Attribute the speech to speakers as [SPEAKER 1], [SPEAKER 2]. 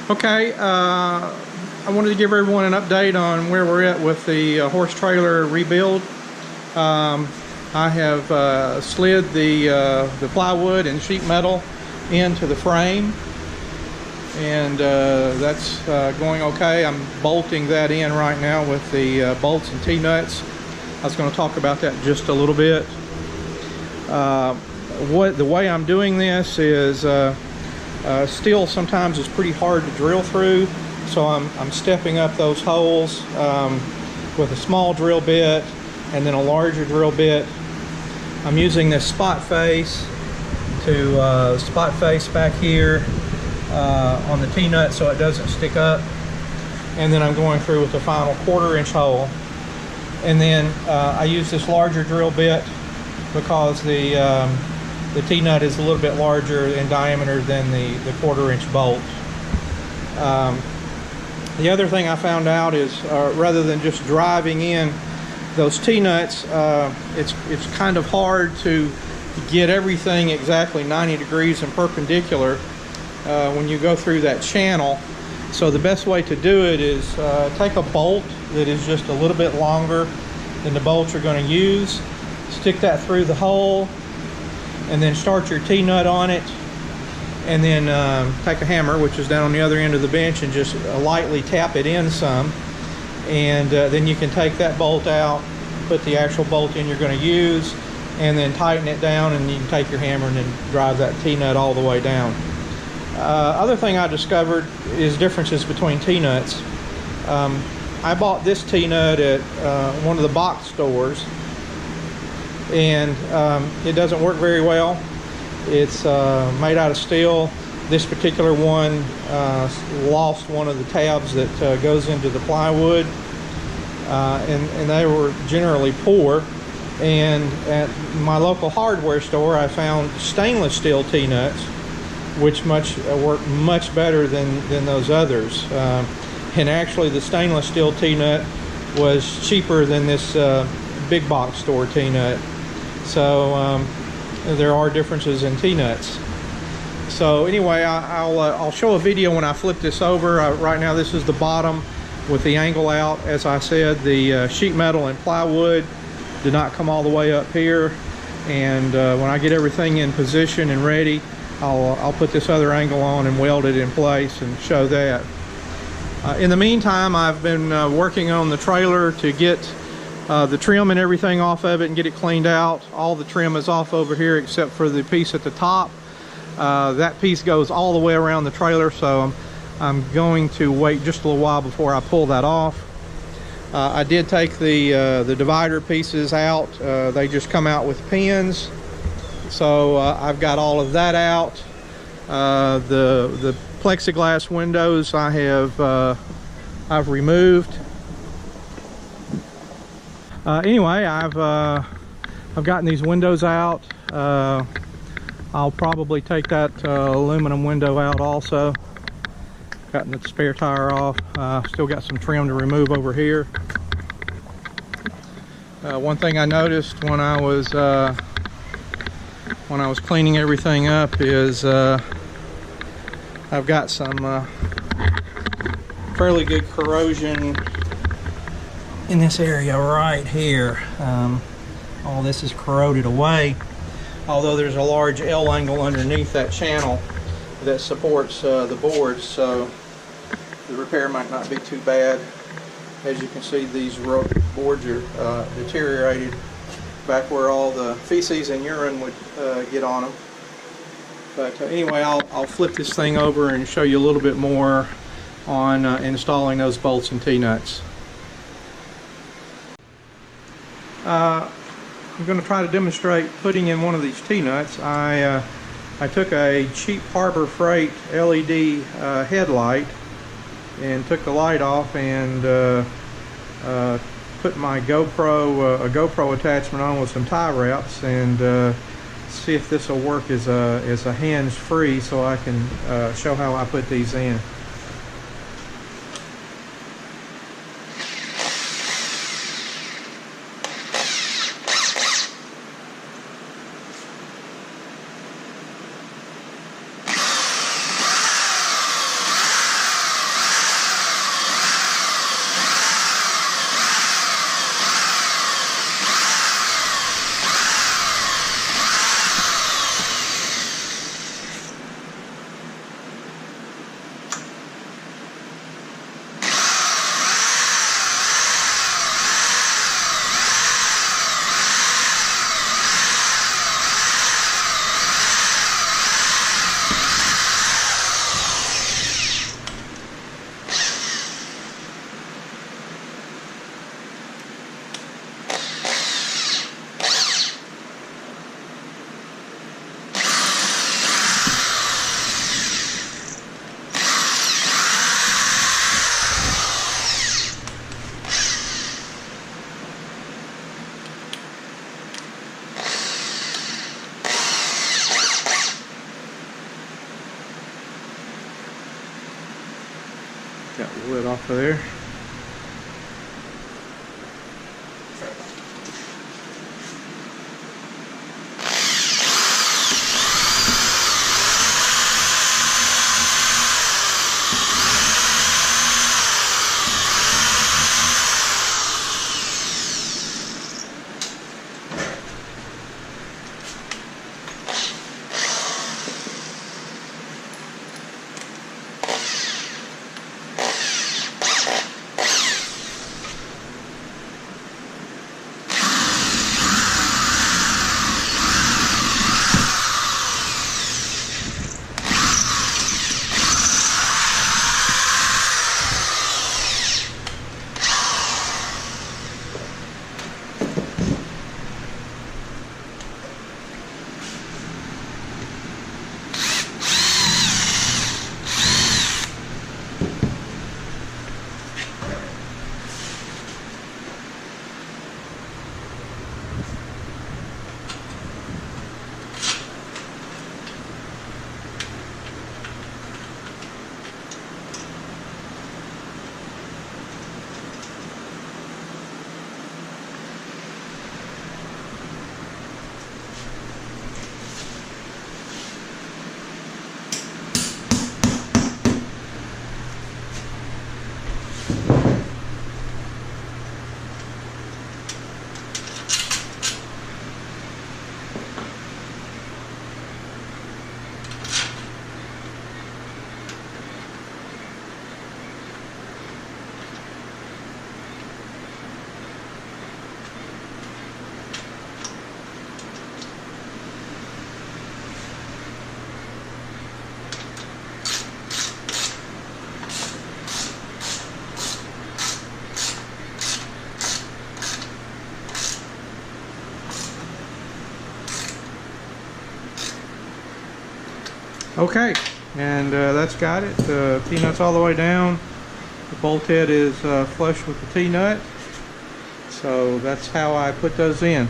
[SPEAKER 1] Okay, I wanted to give everyone an update on where we're at with the horse trailer rebuild. I have slid the plywood and sheet metal into the frame, and that's going okay. I'm bolting that in right now with the bolts and T-nuts. I was going to talk about that just a little bit. The way I'm doing this is steel sometimes is pretty hard to drill through, so I'm stepping up those holes with a small drill bit and then a larger drill bit. I'm using this spot face to spot face back here on the T-nut so it doesn't stick up, and then I'm going through with the final 1/4 inch hole. And then I use this larger drill bit because the T-nut is a little bit larger in diameter than the 1/4 inch bolt. The other thing I found out is rather than just driving in those T-nuts, it's kind of hard to get everything exactly 90 degrees and perpendicular when you go through that channel. So the best way to do it is take a bolt that is just a little bit longer than the bolt you're going to use, stick that through the hole, and then start your T-nut on it, and then take a hammer, which is down on the other end of the bench, and just lightly tap it in some, and then you can take that bolt out, put the actual bolt in you're going to use, and then tighten it down, and you can take your hammer and then drive that T-nut all the way down. Other thing I discovered is differences between T-nuts. I bought this T-nut at one of the box stores, and it doesn't work very well. It's made out of steel. This particular one lost one of the tabs that goes into the plywood, and they were generally poor. And at my local hardware store I found stainless steel T-nuts, which work much better than those others. And actually the stainless steel T-nut was cheaper than this big box store T-nut. So there are differences in T-nuts. So anyway, I'll show a video when I flip this over. Right now this is the bottom with the angle out. As I said, the sheet metal and plywood did not come all the way up here, and when I get everything in position and ready, I'll put this other angle on and weld it in place and show that. In the meantime, I've been working on the trailer to get the trim and everything off of it and get it cleaned out. All the trim is off over here except for the piece at the top. That piece goes all the way around the trailer, so I'm going to wait just a little while before I pull that off. I did take the divider pieces out. They just come out with pins, so I've got all of that out. The plexiglass windows I've removed. Anyway, I've gotten these windows out. I'll probably take that aluminum window out also. Gotten the spare tire off. Still got some trim to remove over here. One thing I noticed when I was cleaning everything up is I've got some fairly good corrosion in this area right here. All this is corroded away, although there's a large L angle underneath that channel that supports the boards, so the repair might not be too bad. As you can see, these boards are deteriorated back where all the feces and urine would get on them. But anyway, I'll flip this thing over and show you a little bit more on installing those bolts and T-nuts. I'm going to try to demonstrate putting in one of these T-nuts. I took a cheap Harbor Freight LED headlight and took the light off and put my GoPro attachment on with some tie wraps, and see if this will work as a hands-free, so I can show how I put these in. Got the lid off of there. Okay, and that's got it. The T-nut's all the way down. The bolt head is flush with the T-nut. So that's how I put those in.